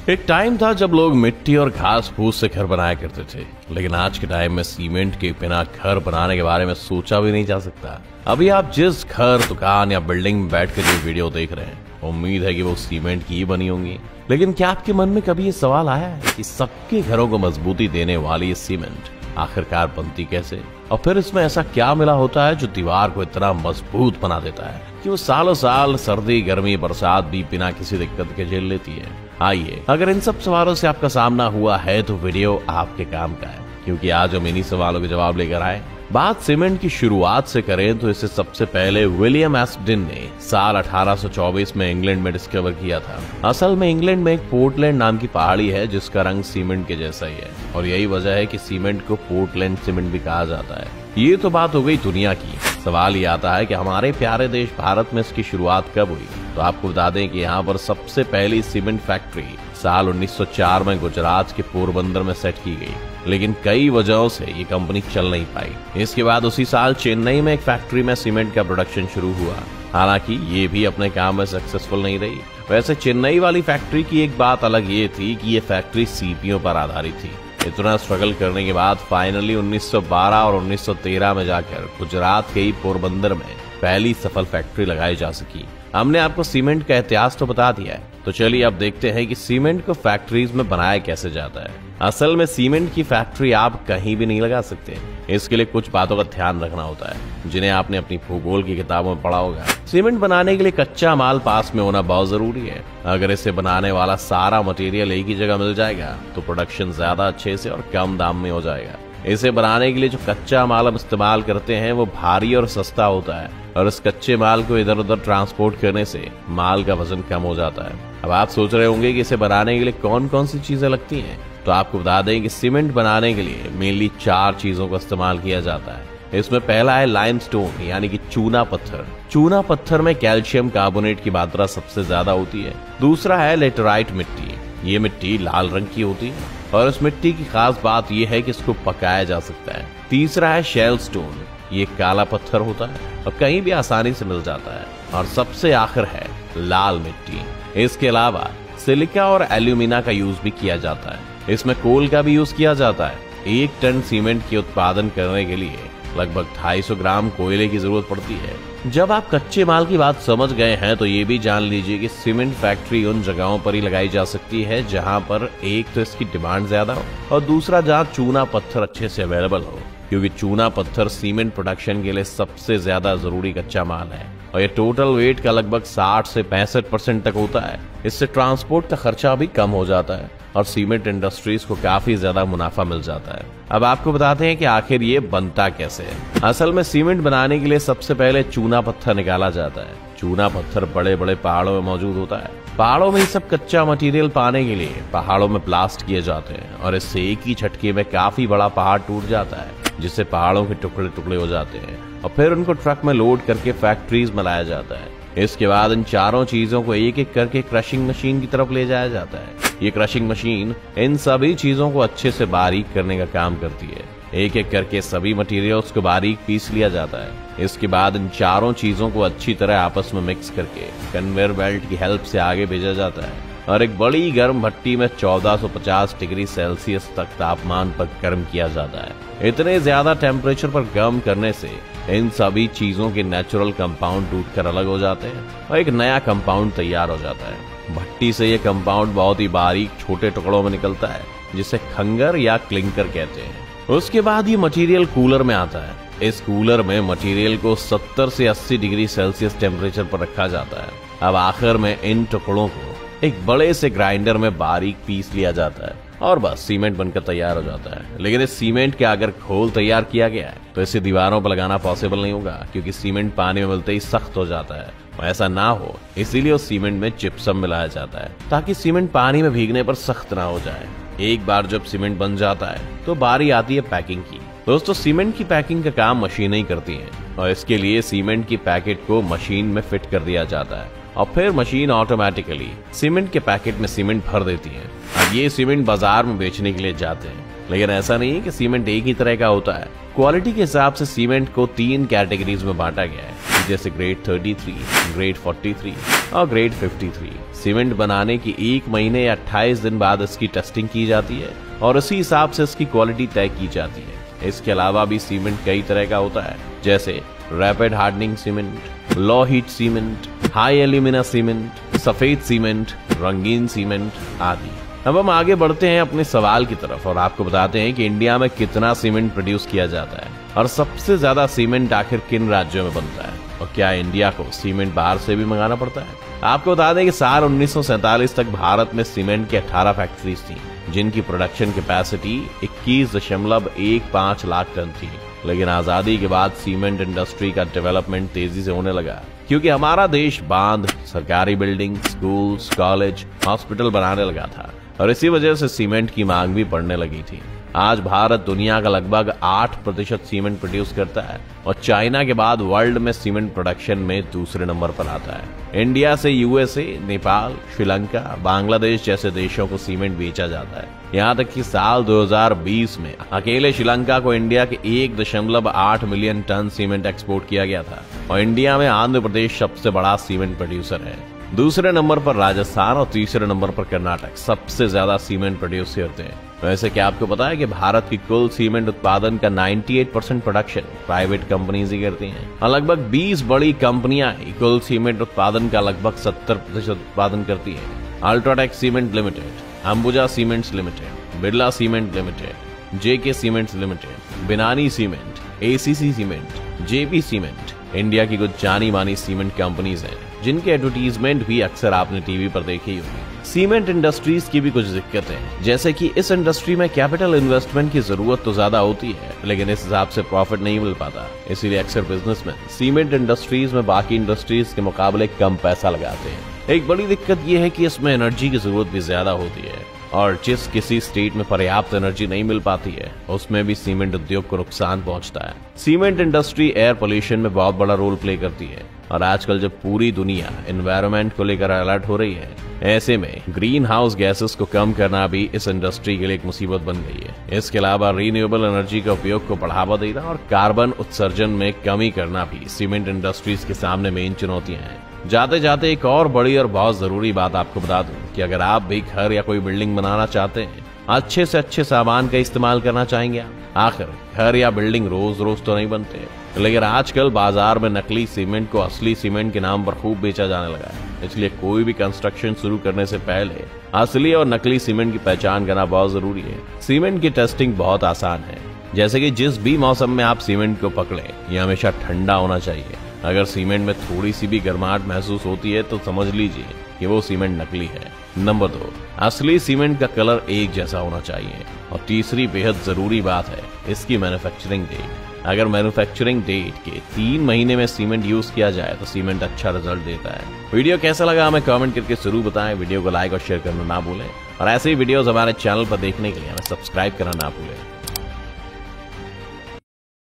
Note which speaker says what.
Speaker 1: एक टाइम था जब लोग मिट्टी और घास फूस से घर बनाया करते थे, लेकिन आज के टाइम में सीमेंट के बिना घर बनाने के बारे में सोचा भी नहीं जा सकता। अभी आप जिस घर, दुकान या बिल्डिंग में बैठकर जो वीडियो देख रहे हैं, उम्मीद है कि वो सीमेंट की ही बनी होंगी। लेकिन क्या आपके मन में कभी ये सवाल आया है कि सबके घरों को मजबूती देने वाली ये सीमेंट आखिरकार बनती कैसे, और फिर इसमें ऐसा क्या मिला होता है जो दीवार को इतना मजबूत बना देता है कि वो सालों साल सर्दी, गर्मी, बरसात भी बिना किसी दिक्कत के झेल लेती है। आइए, अगर इन सब सवालों से आपका सामना हुआ है तो वीडियो आपके काम का है, क्योंकि आज हम इन्हीं सवालों के जवाब लेकर आए। बात सीमेंट की शुरुआत से करें तो इसे सबसे पहले विलियम एस्पडिन ने साल 1824 में इंग्लैंड में डिस्कवर किया था। असल में इंग्लैंड में एक पोर्टलैंड नाम की पहाड़ी है जिसका रंग सीमेंट के जैसा ही है, और यही वजह है कि सीमेंट को पोर्टलैंड सीमेंट भी कहा जाता है। ये तो बात हो गई दुनिया की। सवाल ये आता है कि हमारे प्यारे देश भारत में इसकी शुरुआत कब हुई। तो आपको बता दें कि यहाँ पर सबसे पहली सीमेंट फैक्ट्री साल 1904 में गुजरात के पोरबंदर में सेट की गई, लेकिन कई वजहों से ये कंपनी चल नहीं पाई। इसके बाद उसी साल चेन्नई में एक फैक्ट्री में सीमेंट का प्रोडक्शन शुरू हुआ, हालांकि ये भी अपने काम में सक्सेसफुल नहीं रही। वैसे चेन्नई वाली फैक्ट्री की एक बात अलग ये थी कि ये फैक्ट्री सीपीओ पर आधारित थी। इतना स्ट्रगल करने के बाद फाइनली 1912 और 1913 में जाकर गुजरात के ही पोरबंदर में पहली सफल फैक्ट्री लगाई जा सकी। हमने आपको सीमेंट का इतिहास तो बता दिया है, तो चलिए अब देखते हैं कि सीमेंट को फैक्ट्रीज में बनाया कैसे जाता है। असल में सीमेंट की फैक्ट्री आप कहीं भी नहीं लगा सकते। इसके लिए कुछ बातों का ध्यान रखना होता है जिन्हें आपने अपनी भूगोल की किताबों में पढ़ा होगा। सीमेंट बनाने के लिए कच्चा माल पास में होना बहुत जरूरी है। अगर इसे बनाने वाला सारा मटेरियल एक ही जगह मिल जाएगा तो प्रोडक्शन ज्यादा अच्छे से और कम दाम में हो जाएगा। इसे बनाने के लिए जो कच्चा माल हम इस्तेमाल करते हैं वो भारी और सस्ता होता है, और इस कच्चे माल को इधर उधर ट्रांसपोर्ट करने से माल का वजन कम हो जाता है। अब आप सोच रहे होंगे कि इसे बनाने के लिए कौन कौन सी चीजें लगती हैं, तो आपको बता दें कि सीमेंट बनाने के लिए मेनली 4 चीजों का इस्तेमाल किया जाता है। इसमें पहला है लाइमस्टोन, यानी कि चूना पत्थर। चूना पत्थर में कैल्शियम कार्बोनेट की मात्रा सबसे ज्यादा होती है। दूसरा है लेटराइट मिट्टी। ये मिट्टी लाल रंग की होती है और इस मिट्टी की खास बात यह है कि इसको पकाया जा सकता है। तीसरा है शेल स्टोन। ये काला पत्थर होता है और कहीं भी आसानी से मिल जाता है। और सबसे आखिर है लाल मिट्टी। इसके अलावा सिलिका और एल्यूमिना का यूज भी किया जाता है। इसमें कोल का भी यूज किया जाता है। 1 टन सीमेंट के उत्पादन करने के लिए लगभग 250 ग्राम कोयले की जरूरत पड़ती है। जब आप कच्चे माल की बात समझ गए हैं तो ये भी जान लीजिए कि सीमेंट फैक्ट्री उन जगहों पर ही लगाई जा सकती है जहां पर एक तो इसकी डिमांड ज्यादा हो और दूसरा जहां चूना पत्थर अच्छे से अवेलेबल हो, क्योंकि चूना पत्थर सीमेंट प्रोडक्शन के लिए सबसे ज्यादा जरूरी कच्चा माल है और ये टोटल वेट का लगभग 60 से 65% तक होता है। इससे ट्रांसपोर्ट का खर्चा भी कम हो जाता है और सीमेंट इंडस्ट्रीज को काफी ज्यादा मुनाफा मिल जाता है। अब आपको बताते हैं कि आखिर ये बनता कैसे है। असल में सीमेंट बनाने के लिए सबसे पहले चूना पत्थर निकाला जाता है। चूना पत्थर बड़े बड़े पहाड़ों में मौजूद होता है। पहाड़ों में ही सब कच्चा मटेरियल पाने के लिए पहाड़ों में ब्लास्ट किए जाते हैं और इससे एक ही झटके में काफी बड़ा पहाड़ टूट जाता है, जिससे पहाड़ों के टुकड़े टुकड़े हो जाते हैं और फिर उनको ट्रक में लोड करके फैक्ट्रीज में लाया जाता है। इसके बाद इन चारों चीजों को एक एक करके क्रशिंग मशीन की तरफ ले जाया जाता है। ये क्रशिंग मशीन इन सभी चीजों को अच्छे से बारीक करने का काम करती है। एक एक करके सभी मटेरियल्स को बारीक पीस लिया जाता है। इसके बाद इन चारों चीजों को अच्छी तरह आपस में मिक्स करके कन्वेयर बेल्ट की हेल्प से आगे भेजा जाता है और एक बड़ी गर्म भट्टी में 1450 डिग्री सेल्सियस तक तापमान पर गर्म किया जाता है। इतने ज्यादा टेम्परेचर पर गर्म करने से इन सभी चीजों के नेचुरल कंपाउंड टूटकर अलग हो जाते हैं और एक नया कंपाउंड तैयार हो जाता है। भट्टी से ये कंपाउंड बहुत ही बारीक छोटे टुकड़ों में निकलता है, जिसे खंगर या क्लिंकर कहते हैं। उसके बाद ये मटेरियल कूलर में आता है। इस कूलर में मटेरियल को 70 से 80 डिग्री सेल्सियस टेम्परेचर पर रखा जाता है। अब आखिर में इन टुकड़ों को एक बड़े से ग्राइंडर में बारीक पीस लिया जाता है और बस सीमेंट बनकर तैयार हो जाता है। लेकिन इस सीमेंट के अगर घोल तैयार किया गया है तो इसे दीवारों पर लगाना पॉसिबल नहीं होगा, क्योंकि सीमेंट पानी में मिलते ही सख्त हो जाता है। ऐसा ना हो इसीलिए उस सीमेंट में जिप्सम मिलाया जाता है ताकि सीमेंट पानी में भीगने पर सख्त ना हो जाए। एक बार जब सीमेंट बन जाता है तो बारी आती है पैकिंग की। दोस्तों, सीमेंट की पैकिंग का काम मशीनें ही करती हैं और इसके लिए सीमेंट की पैकेट को मशीन में फिट कर दिया जाता है और फिर मशीन ऑटोमेटिकली सीमेंट के पैकेट में सीमेंट भर देती है। अब ये सीमेंट बाजार में बेचने के लिए जाते हैं, लेकिन ऐसा नहीं है कि सीमेंट एक ही तरह का होता है। क्वालिटी के हिसाब से सीमेंट को 3 कैटेगरीज में बांटा गया है। जैसे ग्रेड 33, ग्रेड 43 और ग्रेड 53। सीमेंट बनाने की 1 महीने या 28 दिन बाद इसकी टेस्टिंग की जाती है और उसी हिसाब से इसकी क्वालिटी तय की जाती है। इसके अलावा भी सीमेंट कई तरह का होता है, जैसे rapid hardening cement, low heat cement, high alumina cement, सफेद सीमेंट, रंगीन सीमेंट आदि। अब हम आगे बढ़ते हैं अपने सवाल की तरफ और आपको बताते हैं कि इंडिया में कितना सीमेंट प्रोड्यूस किया जाता है और सबसे ज्यादा सीमेंट आखिर किन राज्यों में बनता है और क्या इंडिया को सीमेंट बाहर से भी मंगाना पड़ता है। आपको बता दें कि साल 1947 तक भारत में सीमेंट की 18 फैक्ट्रीज थी, जिनकी प्रोडक्शन कैपेसिटी 21.15 लाख टन थी। लेकिन आजादी के बाद सीमेंट इंडस्ट्री का डेवलपमेंट तेजी से होने लगा, क्योंकि हमारा देश बांध, सरकारी बिल्डिंग, स्कूल्स, कॉलेज, हॉस्पिटल बनाने लगा था और इसी वजह से सीमेंट की मांग भी बढ़ने लगी थी। आज भारत दुनिया का लगभग 8% सीमेंट प्रोड्यूस करता है और चाइना के बाद वर्ल्ड में सीमेंट प्रोडक्शन में दूसरे नंबर पर आता है। इंडिया से यूएसए, नेपाल, श्रीलंका, बांग्लादेश जैसे देशों को सीमेंट बेचा जाता है। यहाँ तक कि साल 2020 में अकेले श्रीलंका को इंडिया के 1.8 मिलियन टन सीमेंट एक्सपोर्ट किया गया था और इंडिया में आंध्र प्रदेश सबसे बड़ा सीमेंट प्रोड्यूसर है। दूसरे नंबर पर राजस्थान और तीसरे नंबर पर कर्नाटक सबसे ज्यादा सीमेंट प्रोड्यूस करते हैं। वैसे क्या आपको पता है कि भारत की कुल सीमेंट उत्पादन का 98% प्रोडक्शन प्राइवेट कंपनीज ही करती हैं और लगभग 20 बड़ी कंपनियां कुल सीमेंट उत्पादन का लगभग 70% उत्पादन करती हैं। UltraTech cement limited, Ambuja cements limited, Birla cement limited, JK cements limited, Binani cement, ACC cement, JP cement India की कुछ जानी मानी सीमेंट कंपनीज हैं, जिनके एडवर्टीजमेंट भी अक्सर आपने टीवी पर देखी होगी। सीमेंट इंडस्ट्रीज की भी कुछ दिक्कतें हैं, जैसे कि इस इंडस्ट्री में कैपिटल इन्वेस्टमेंट की जरूरत तो ज्यादा होती है, लेकिन इस हिसाब से प्रॉफिट नहीं मिल पाता। इसीलिए अक्सर बिजनेसमैन सीमेंट इंडस्ट्रीज में बाकी इंडस्ट्रीज के मुकाबले कम पैसा लगाते हैं। एक बड़ी दिक्कत यह है कि इसमें एनर्जी की जरूरत भी ज्यादा होती है और जिस किसी स्टेट में पर्याप्त एनर्जी नहीं मिल पाती है, उसमें भी सीमेंट उद्योग को नुकसान पहुंचता है। सीमेंट इंडस्ट्री एयर पोल्यूशन में बहुत बड़ा रोल प्ले करती है और आजकल जब पूरी दुनिया एनवायरनमेंट को लेकर अलर्ट हो रही है, ऐसे में ग्रीन हाउस गैसेस को कम करना भी इस इंडस्ट्री के लिए एक मुसीबत बन गई है। इसके अलावा रीन्यूएबल एनर्जी के उपयोग को बढ़ावा देना और कार्बन उत्सर्जन में कमी करना भी सीमेंट इंडस्ट्रीज के सामने मेन चुनौतियां हैं। जाते जाते एक और बड़ी और बहुत जरूरी बात आपको बता दूं कि अगर आप भी घर या कोई बिल्डिंग बनाना चाहते हैं, अच्छे से अच्छे सामान का इस्तेमाल करना चाहेंगे। आखिर घर या बिल्डिंग रोज रोज तो नहीं बनते, लेकिन आजकल बाजार में नकली सीमेंट को असली सीमेंट के नाम पर खूब बेचा जाने लगा है। इसलिए कोई भी कंस्ट्रक्शन शुरू करने से पहले असली और नकली सीमेंट की पहचान करना बहुत जरूरी है। सीमेंट की टेस्टिंग बहुत आसान है, जैसे कि जिस भी मौसम में आप सीमेंट को पकड़े, ये हमेशा ठंडा होना चाहिए। अगर सीमेंट में थोड़ी सी भी गर्माहट महसूस होती है तो समझ लीजिए कि वो सीमेंट नकली है। नंबर 2, असली सीमेंट का कलर एक जैसा होना चाहिए। और तीसरी बेहद जरूरी बात है इसकी मैन्युफैक्चरिंग डेट। अगर मैन्युफैक्चरिंग डेट के 3 महीने में सीमेंट यूज किया जाए तो सीमेंट अच्छा रिजल्ट देता है। वीडियो कैसा लगा हमें कमेंट करके जरूर बताएं। वीडियो को लाइक और शेयर करना ना भूलें और ऐसे ही वीडियोस हमारे चैनल पर देखने के लिए हमें सब्सक्राइब करना ना भूलें।